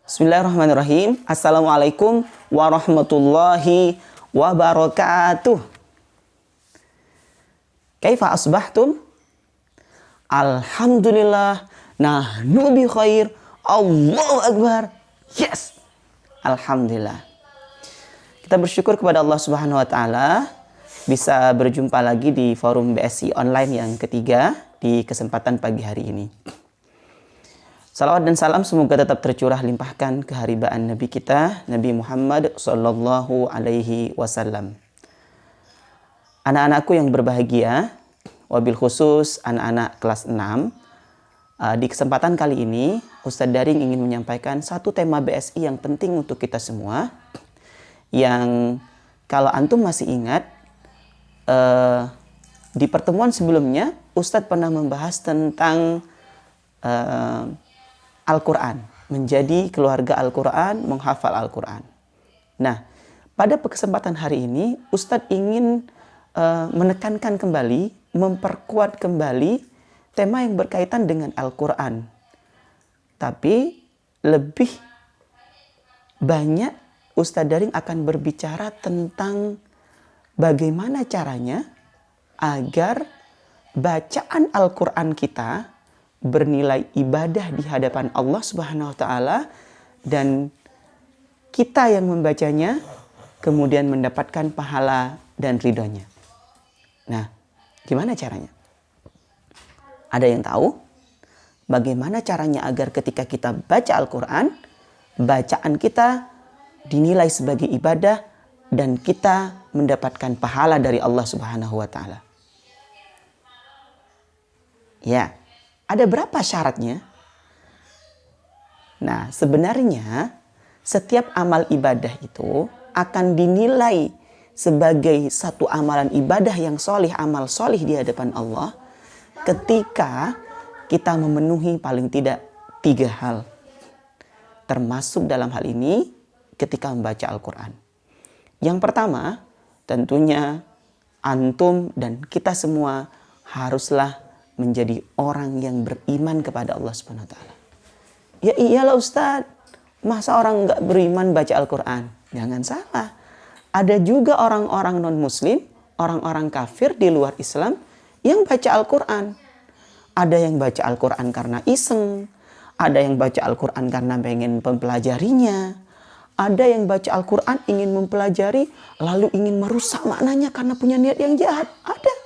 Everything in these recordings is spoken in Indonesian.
Bismillahirrahmanirrahim. Assalamualaikum warahmatullahi wabarakatuh. Kaifa asbahtum? Alhamdulillah. Nahnu bi khair. Allahu Akbar. Yes. Alhamdulillah. Kita bersyukur kepada Allah Subhanahu wa taala bisa berjumpa lagi di forum BSI online yang ketiga di kesempatan pagi hari ini. Salawat dan salam semoga tetap tercurah limpahkan keharibaan Nabi kita, Nabi Muhammad sallallahu alaihi wasallam. Anak-anakku yang berbahagia, wabil khusus anak-anak kelas 6, di kesempatan kali ini Ustadz Daring ingin menyampaikan satu tema BSI yang penting untuk kita semua, yang kalau antum masih ingat, di pertemuan sebelumnya Ustadz pernah membahas tentang Al-Quran, menjadi keluarga Al-Quran, menghafal Al-Quran. Nah, pada kesempatan hari ini Ustadz ingin menekankan kembali, memperkuat kembali tema yang berkaitan dengan Al-Quran. Tapi lebih banyak Ustadz Daring akan berbicara tentang bagaimana caranya agar bacaan Al-Quran kita bernilai ibadah di hadapan Allah Subhanahu wa taala dan kita yang membacanya kemudian mendapatkan pahala dan ridhonya. Nah, gimana caranya? Ada yang tahu bagaimana caranya agar ketika kita baca Al-Quran, bacaan kita dinilai sebagai ibadah dan kita mendapatkan pahala dari Allah Subhanahu wa taala? Ya. Ada berapa syaratnya? Nah, sebenarnya setiap amal ibadah itu akan dinilai sebagai satu amalan ibadah yang solih, amal solih di hadapan Allah ketika kita memenuhi paling tidak 3 hal. Termasuk dalam hal ini ketika membaca Al-Quran. Yang pertama, tentunya antum dan kita semua haruslah menjadi orang yang beriman kepada Allah Subhanahu wa taala. Ya iyalah Ustadz, masa orang nggak beriman baca Al-Quran? Jangan salah. Ada juga orang-orang non-muslim, orang-orang kafir di luar Islam yang baca Al-Quran. Ada yang baca Al-Quran karena iseng. Ada yang baca Al-Quran karena pengen mempelajarinya. Ada yang baca Al-Quran ingin mempelajari lalu ingin merusak maknanya karena punya niat yang jahat. Ada.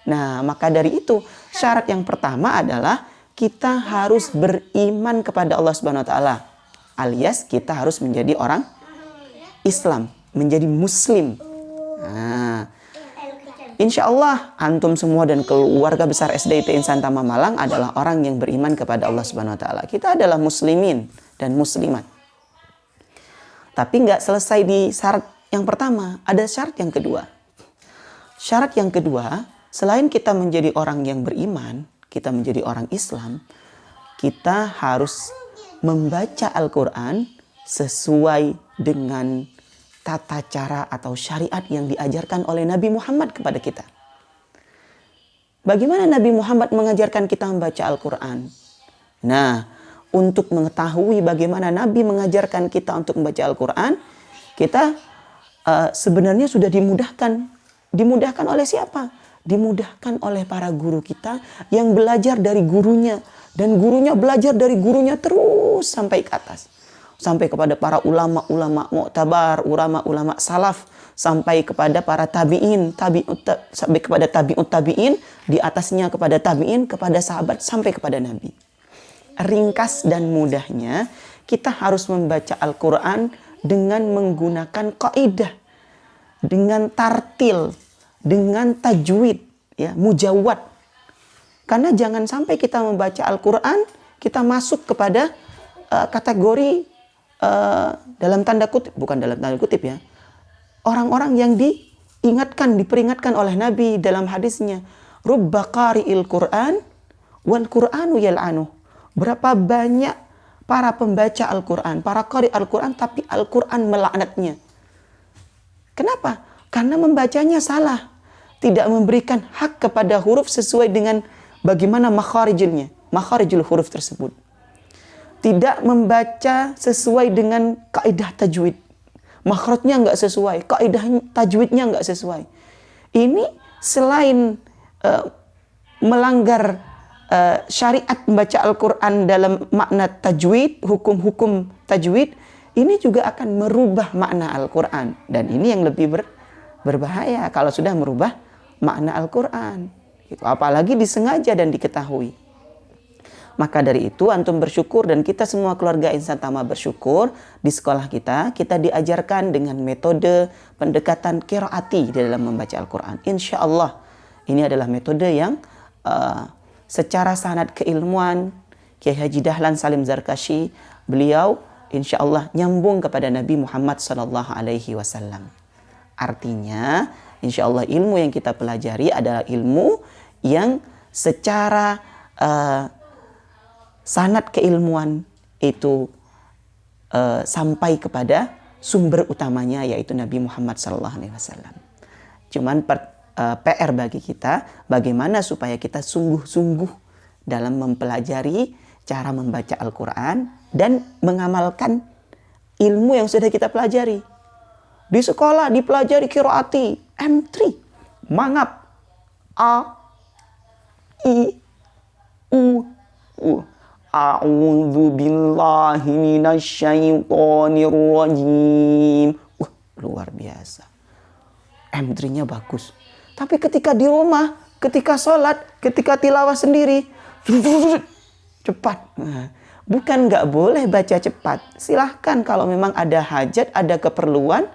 Nah, maka dari itu syarat yang pertama adalah kita harus beriman kepada Allah Subhanahu wa taala. Alias kita harus menjadi orang Islam, menjadi muslim. Nah, insya Allah antum semua dan keluarga besar SDIT Insan Tama Malang adalah orang yang beriman kepada Allah Subhanahu wa taala. Kita adalah muslimin dan muslimat. Tapi nggak selesai di syarat yang pertama, ada syarat yang kedua. Syarat yang kedua, selain kita menjadi orang yang beriman, kita menjadi orang Islam, kita harus membaca Al-Quran sesuai dengan tata cara atau syariat yang diajarkan oleh Nabi Muhammad kepada kita. Bagaimana Nabi Muhammad mengajarkan kita membaca Al-Quran? Nah, untuk mengetahui bagaimana Nabi mengajarkan kita untuk membaca Al-Quran, kita sebenarnya sudah dimudahkan. Dimudahkan oleh siapa? Dimudahkan oleh para guru kita yang belajar dari gurunya. Dan gurunya belajar dari gurunya terus sampai ke atas. Sampai kepada para ulama-ulama mu'tabar, ulama-ulama salaf. Sampai kepada para tabi'in, sampai kepada tabi'ut tabi'in. Di atasnya kepada tabi'in, kepada sahabat, sampai kepada Nabi. Ringkas dan mudahnya, kita harus membaca Al-Quran dengan menggunakan kaidah, dengan tartil, dengan tajwid, ya, mujawad. Karena jangan sampai kita membaca Al-Quran, kita masuk kepada kategori dalam tanda kutip, bukan dalam tanda kutip ya, orang-orang yang diperingatkan oleh Nabi dalam hadisnya, rubba qari'il Qur'an wal Qur'anu yal'anuh. Berapa banyak para pembaca Al-Quran, para qari Al-Quran, tapi Al-Quran melaknatnya. Kenapa? Karena membacanya salah. Tidak memberikan hak kepada huruf sesuai dengan bagaimana makharijul huruf tersebut. tidak membaca sesuai dengan kaidah tajwid. Makhrajnya nggak sesuai, kaidah tajwidnya nggak sesuai. Ini selain melanggar syariat membaca Al-Quran dalam makna tajwid, hukum-hukum tajwid, ini juga akan merubah makna Al-Quran. Dan ini yang lebih berbahaya kalau sudah merubah makna Al-Quran. Gitu. Apalagi disengaja dan diketahui. Maka dari itu antum bersyukur dan kita semua keluarga Insan Tama bersyukur di sekolah kita diajarkan dengan metode pendekatan qiraati di dalam membaca Al-Quran. Insya Allah ini adalah metode yang secara sanad keilmuan Kiai Haji Dahlan Salim Zarkashi, beliau insya Allah nyambung kepada Nabi Muhammad SAW. Artinya insya Allah ilmu yang kita pelajari adalah ilmu yang secara sanad keilmuan itu sampai kepada sumber utamanya yaitu Nabi Muhammad SAW. Cuman PR bagi kita bagaimana supaya kita sungguh-sungguh dalam mempelajari cara membaca Al-Quran dan mengamalkan ilmu yang sudah kita pelajari. Di sekolah dipelajari qiraati M3, mangap, A, I, U, A'udzu billahi minasyaitonir rajim. Luar biasa. M3-nya bagus. Tapi ketika di rumah, ketika sholat, ketika tilawah sendiri, cepat. Bukan nggak boleh baca cepat. Silahkan kalau memang ada hajat, ada keperluan,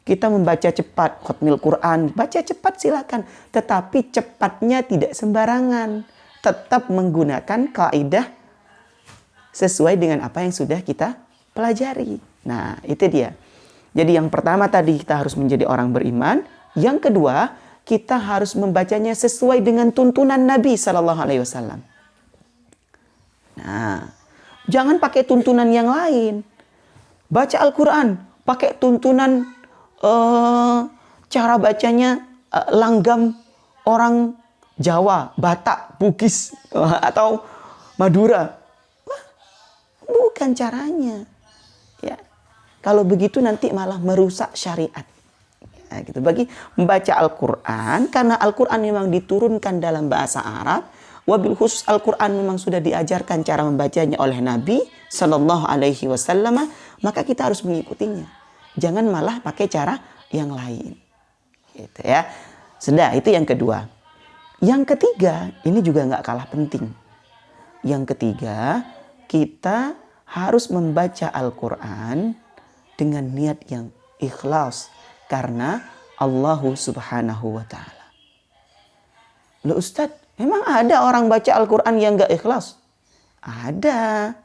kita membaca cepat. Khatmil Quran, baca cepat silahkan. Tetapi cepatnya tidak sembarangan. Tetap menggunakan kaidah sesuai dengan apa yang sudah kita pelajari. Nah, itu dia. Jadi yang pertama tadi kita harus menjadi orang beriman. Yang kedua, kita harus membacanya sesuai dengan tuntunan Nabi SAW. Nah, jangan pakai tuntunan yang lain. Baca Al-Quran, pakai tuntunan cara bacanya langgam orang Jawa, Batak, Bugis, atau Madura. Bukan caranya. Ya. Kalau begitu nanti malah merusak syariat. Ya, gitu. Bagi membaca Al-Quran, karena Al-Quran memang diturunkan dalam bahasa Arab, wabil khusus Al-Quran memang sudah diajarkan cara membacanya oleh Nabi Sallallahu Alaihi Wasallam, maka kita harus mengikutinya. Jangan malah pakai cara yang lain. Gitu ya. Sudah, itu yang kedua. Yang ketiga, ini juga nggak kalah penting. Yang ketiga, kita harus membaca Al-Quran dengan niat yang ikhlas karena Allah Subhanahu wa Ta'ala. Loh Ustadz, memang ada orang baca Al-Quran yang gak ikhlas? Ada.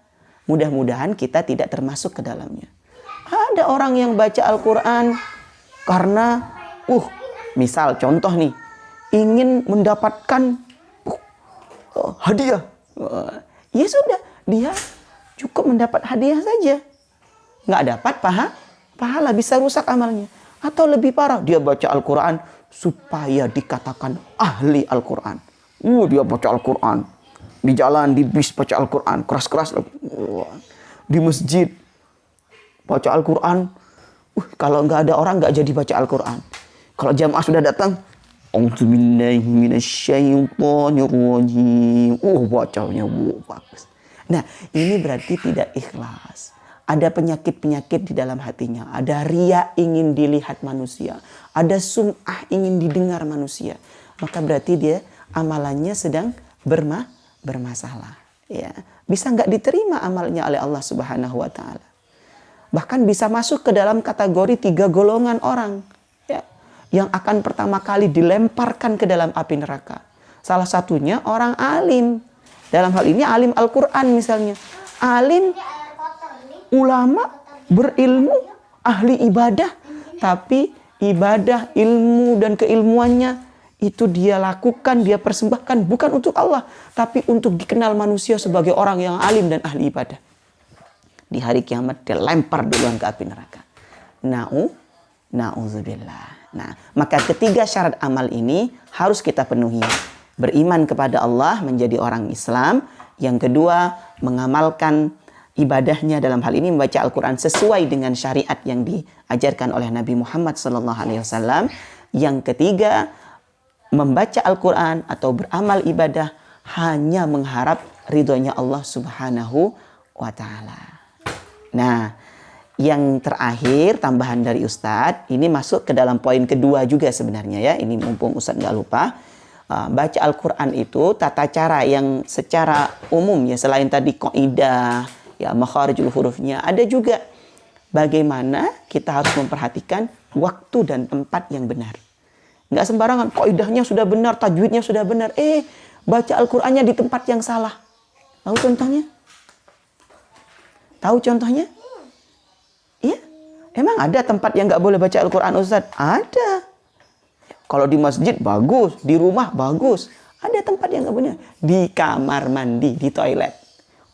Mudah-mudahan kita tidak termasuk ke dalamnya. Ada orang yang baca Al-Quran karena misal contoh nih, ingin mendapatkan hadiah. Ya sudah, dia cukup mendapat hadiah saja. Nggak dapat pahala, bisa rusak amalnya. Atau lebih parah, dia baca Al-Quran supaya dikatakan ahli Al-Quran. Dia baca Al-Quran. Di jalan, di bis baca Al-Quran. Keras-keras. Di masjid baca Al-Quran. Kalau nggak ada orang, nggak jadi baca Al-Quran. Kalau jamaah sudah datang, A'udzubillahi minasyaitonirrajim. Bacanya bagus. Nah, ini berarti tidak ikhlas. Ada penyakit-penyakit di dalam hatinya. Ada riya ingin dilihat manusia. Ada sum'ah ingin didengar manusia. Maka berarti dia amalannya sedang bermasalah. Ya. Bisa nggak diterima amalnya oleh Allah Subhanahu wa Ta'ala. Bahkan bisa masuk ke dalam kategori 3 golongan orang. Ya. Yang akan pertama kali dilemparkan ke dalam api neraka. Salah satunya orang alim. Dalam hal ini alim Al-Quran misalnya. Alim, ulama, berilmu, ahli ibadah. Tapi ibadah, ilmu, dan keilmuannya itu dia lakukan, dia persembahkan bukan untuk Allah. Tapi untuk dikenal manusia sebagai orang yang alim dan ahli ibadah. Di hari kiamat dia lempar duluan ke api neraka. Na'udzubillah. Nah, maka ketiga syarat amal ini harus kita penuhi. Beriman kepada Allah, menjadi orang Islam. Yang kedua, mengamalkan ibadahnya dalam hal ini membaca Al-Quran sesuai dengan syariat yang diajarkan oleh Nabi Muhammad SAW. Yang ketiga, membaca Al-Quran atau beramal ibadah hanya mengharap ridhonya Allah Subhanahu wa Ta'ala. Nah, yang terakhir tambahan dari Ustadz, ini masuk ke dalam poin kedua juga sebenarnya ya. Ini mumpung Ustadz nggak lupa. Baca Al-Quran itu tata cara yang secara umum ya, selain tadi kaidah, ya makharijul hurufnya, ada juga bagaimana kita harus memperhatikan waktu dan tempat yang benar. Nggak sembarangan, kaidahnya sudah benar, tajwidnya sudah benar, baca Al-Qur'annya di tempat yang salah. Tahu contohnya? Tahu contohnya? Iya. Emang ada tempat yang nggak boleh baca Al-Qur'an, Ustaz? Ada. Kalau di masjid bagus, di rumah bagus. Ada tempat yang nggak benar. Di kamar mandi, di toilet.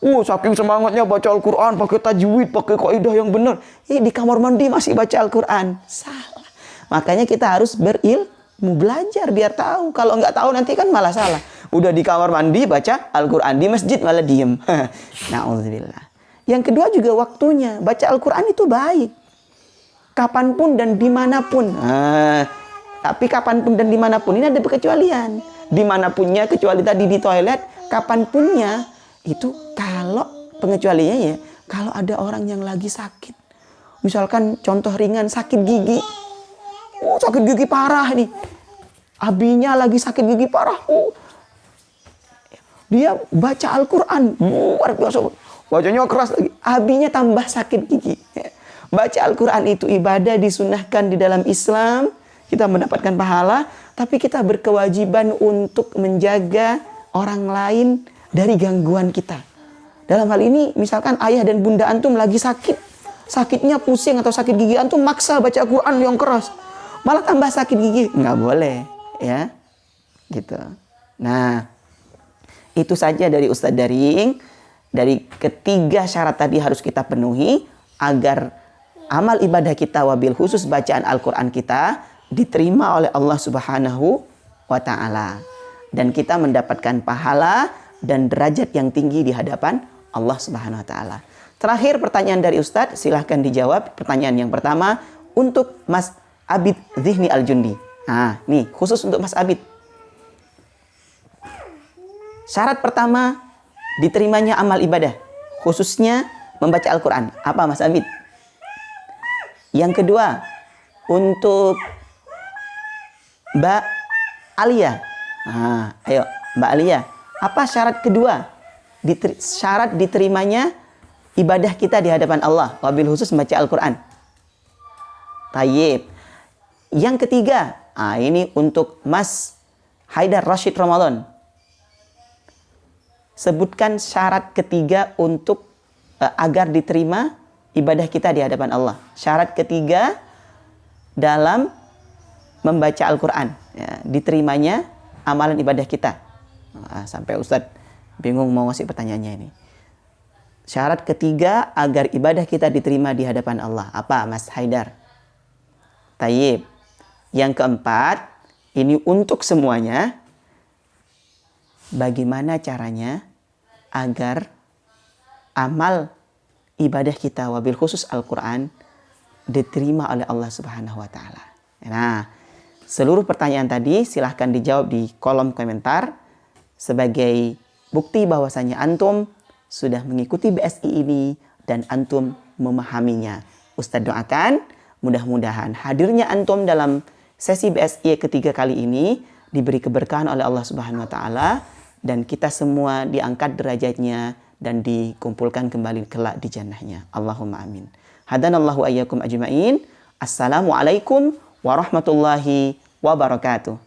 Saking semangatnya baca Al-Quran, pakai tajwid, pakai kaidah yang benar. Di kamar mandi masih baca Al-Quran. Salah. Makanya kita harus berilmu, belajar biar tahu. Kalau nggak tahu nanti kan malah salah. Udah di kamar mandi baca Al-Quran, di masjid malah diem. Na'udzubillah. Yang kedua juga waktunya. Baca Al-Quran itu baik. Kapanpun dan dimanapun. Tapi kapanpun dan dimanapun ini ada pengecualian. Dimanapunnya kecuali tadi di toilet, kapanpunnya. Itu kalau pengecualiannya ya, kalau ada orang yang lagi sakit. Misalkan contoh ringan, sakit gigi. Sakit gigi parah nih. Abinya lagi sakit gigi parah. Dia baca Al-Quran. Luar biasa. Bacanya keras lagi. Abinya tambah sakit gigi. Baca Al-Quran itu ibadah, disunahkan di dalam Islam. Kita mendapatkan pahala. Tapi kita berkewajiban untuk menjaga orang lain dari gangguan kita. Dalam hal ini, misalkan ayah dan bunda antum lagi sakit. Sakitnya pusing atau sakit gigi, antum maksa baca Quran yang keras. Malah tambah sakit gigi. Nggak boleh. Ya, gitu. Nah, itu saja dari Ustadz Daring. Dari ketiga syarat tadi harus kita penuhi agar amal ibadah kita, wabil khusus bacaan Al-Quran kita, diterima oleh Allah Subhanahu wa Ta'ala. Dan kita mendapatkan pahala dan derajat yang tinggi di hadapan Allah Subhanahu wa Ta'ala. Terakhir pertanyaan dari Ustadz, silahkan dijawab. Pertanyaan yang pertama untuk Mas Abid Zihni Al-Jundi. Nih khusus untuk Mas Abid. Syarat pertama diterimanya amal ibadah, khususnya membaca Al-Quran. Apa Mas Abid? Yang kedua untuk Mbak Alia. Ayo Mbak Alia. Apa syarat kedua? Syarat diterimanya ibadah kita di hadapan Allah, wabil khusus membaca Al-Quran. Tayyib. Yang ketiga, ini untuk Mas Haidar Rashid Ramadan. Sebutkan syarat ketiga untuk agar diterima ibadah kita di hadapan Allah. Syarat ketiga dalam membaca Al-Quran, ya, diterimanya amalan ibadah kita. Sampai Ustadz bingung mau ngasih pertanyaannya ini. Syarat ketiga agar ibadah kita diterima di hadapan Allah. Apa Mas Haidar? Tayyib. Yang keempat, ini untuk semuanya. Bagaimana caranya agar amal ibadah kita, wabil khusus Al-Quran, diterima oleh Allah Subhanahu wa Ta'ala. Nah, seluruh pertanyaan tadi silahkan dijawab di kolom komentar sebagai bukti bahwasanya antum sudah mengikuti BSI ini dan antum memahaminya. Ustadz doakan mudah-mudahan hadirnya antum dalam sesi BSI ketiga kali ini diberi keberkahan oleh Allah Subhanahu wa Ta'ala dan kita semua diangkat derajatnya dan dikumpulkan kembali kelak di jannahnya. Allahumma amin. Hadanallahu ayyakum ajma'in. Assalamualaikum warahmatullahi wabarakatuh.